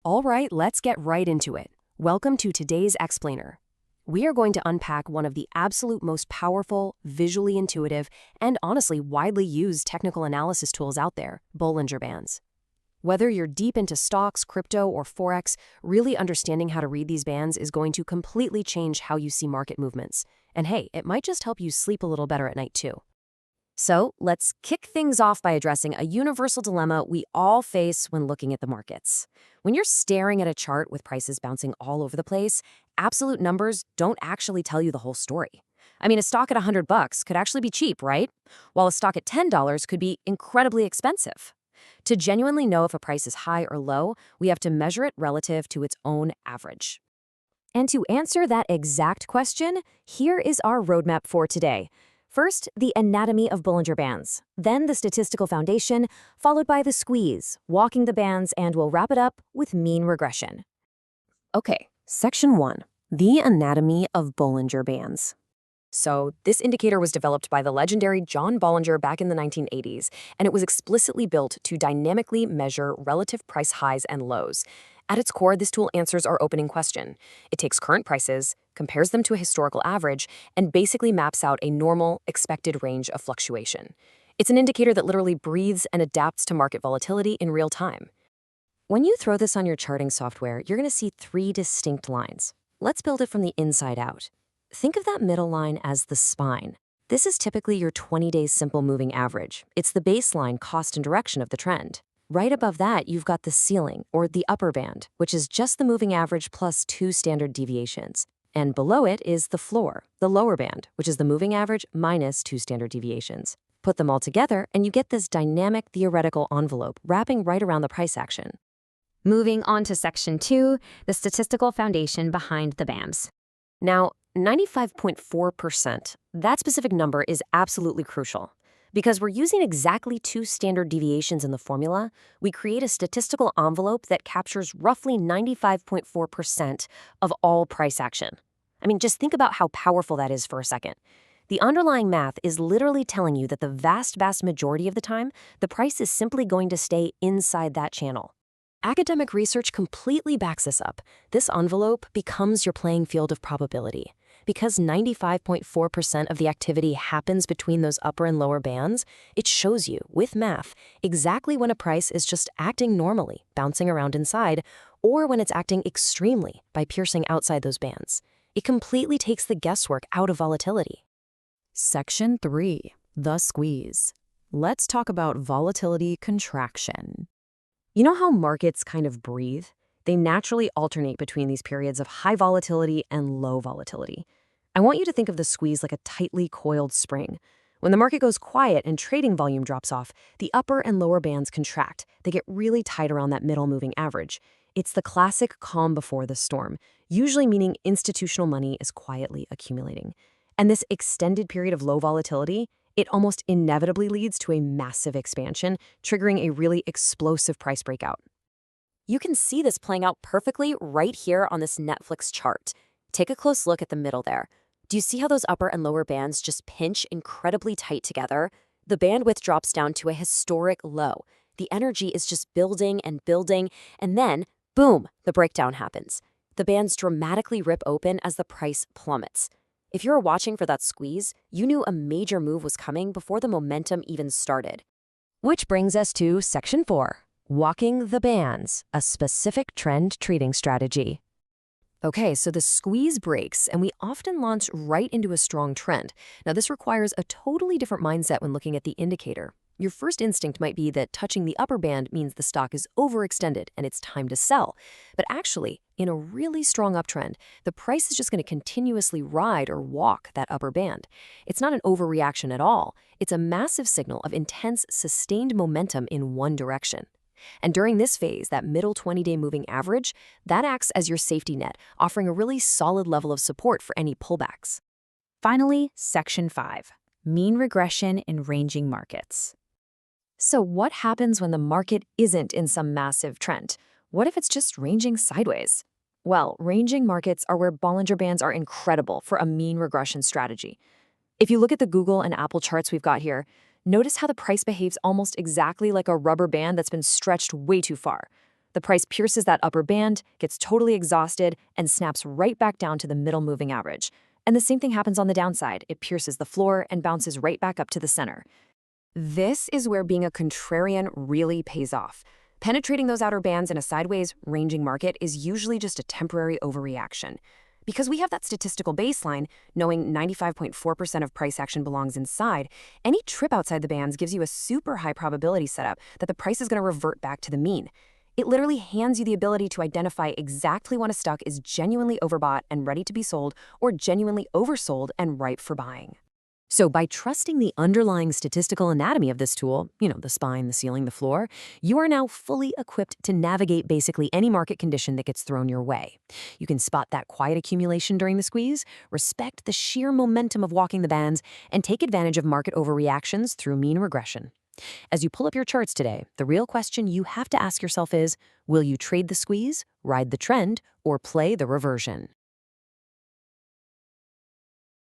All right, let's get right into it. Welcome to today's explainer. We are going to unpack one of the absolute most powerful, visually intuitive, and honestly widely used technical analysis tools out there, Bollinger Bands. Whether you're deep into stocks, crypto, or Forex, really understanding how to read these bands is going to completely change how you see market movements. And hey, it might just help you sleep a little better at night too. So let's kick things off by addressing a universal dilemma we all face when looking at the markets. When you're staring at a chart with prices bouncing all over the place, absolute numbers don't actually tell you the whole story. I mean, a stock at $100 could actually be cheap, right? While a stock at $10 could be incredibly expensive. To genuinely know if a price is high or low, we have to measure it relative to its own average. And to answer that exact question, here is our roadmap for today. First, the anatomy of Bollinger Bands, then the statistical foundation, followed by the squeeze, walking the bands, and we'll wrap it up with mean regression. Okay, Section 1, the anatomy of Bollinger Bands. So, this indicator was developed by the legendary John Bollinger back in the 1980s, and it was explicitly built to dynamically measure relative price highs and lows. At its core, this tool answers our opening question. It takes current prices, compares them to a historical average, and basically maps out a normal, expected range of fluctuation. It's an indicator that literally breathes and adapts to market volatility in real time. When you throw this on your charting software, you're going to see three distinct lines. Let's build it from the inside out. Think of that middle line as the spine. This is typically your 20-day simple moving average. It's the baseline cost and direction of the trend. Right above that, you've got the ceiling, or the upper band, which is just the moving average plus 2 standard deviations. And below it is the floor, the lower band, which is the moving average minus 2 standard deviations. Put them all together, and you get this dynamic theoretical envelope wrapping right around the price action. Moving on to Section 2, the statistical foundation behind the BAMs. Now, 95.4%, that specific number is absolutely crucial. Because we're using exactly 2 standard deviations in the formula, we create a statistical envelope that captures roughly 95.4% of all price action. I mean, just think about how powerful that is for a second. The underlying math is literally telling you that the vast majority of the time, the price is simply going to stay inside that channel. Academic research completely backs this up. This envelope becomes your playing field of probability. Because 95.4% of the activity happens between those upper and lower bands, it shows you, with math, exactly when a price is just acting normally, bouncing around inside, or when it's acting extremely by piercing outside those bands. It completely takes the guesswork out of volatility. Section 3, the squeeze. Let's talk about volatility contraction. You know how markets kind of breathe? They naturally alternate between these periods of high volatility and low volatility. I want you to think of the squeeze like a tightly coiled spring. When the market goes quiet and trading volume drops off, the upper and lower bands contract. They get really tight around that middle moving average. It's the classic calm before the storm, usually meaning institutional money is quietly accumulating. And this extended period of low volatility, it almost inevitably leads to a massive expansion, triggering a really explosive price breakout. You can see this playing out perfectly right here on this Netflix chart. Take a close look at the middle there. Do you see how those upper and lower bands just pinch incredibly tight together? The bandwidth drops down to a historic low. The energy is just building and building, and then, boom, the breakdown happens. The bands dramatically rip open as the price plummets. If you were watching for that squeeze, you knew a major move was coming before the momentum even started. Which brings us to Section 4, walking the bands, a specific trend trading strategy. Okay, so the squeeze breaks, and we often launch right into a strong trend. Now, this requires a totally different mindset when looking at the indicator. Your first instinct might be that touching the upper band means the stock is overextended and it's time to sell. But actually, in a really strong uptrend, the price is just going to continuously ride or walk that upper band. It's not an overreaction at all. It's a massive signal of intense, sustained momentum in one direction. And during this phase, that middle 20-day moving average, that acts as your safety net, offering a really solid level of support for any pullbacks. Finally, Section 5, mean regression in ranging markets. So what happens when the market isn't in some massive trend? What if it's just ranging sideways? Well, ranging markets are where Bollinger Bands are incredible for a mean regression strategy. If you look at the Google and Apple charts we've got here, notice how the price behaves almost exactly like a rubber band that's been stretched way too far. The The price pierces that upper band, gets totally exhausted, and snaps right back down to the middle moving average. And the same thing happens on the downside. It pierces the floor and bounces right back up to the center. This is where being a contrarian really pays off. Penetrating those outer bands in a sideways, ranging market is usually just a temporary overreaction. Because we have that statistical baseline, knowing 95.4% of price action belongs inside, any trip outside the bands gives you a super high probability setup that the price is going to revert back to the mean. It literally hands you the ability to identify exactly when a stock is genuinely overbought and ready to be sold, or genuinely oversold and ripe for buying. So by trusting the underlying statistical anatomy of this tool, the spine, the ceiling, the floor, you are now fully equipped to navigate basically any market condition that gets thrown your way. You can spot that quiet accumulation during the squeeze, respect the sheer momentum of walking the bands, and take advantage of market overreactions through mean regression. As you pull up your charts today, the real question you have to ask yourself is, will you trade the squeeze, ride the trend, or play the reversion?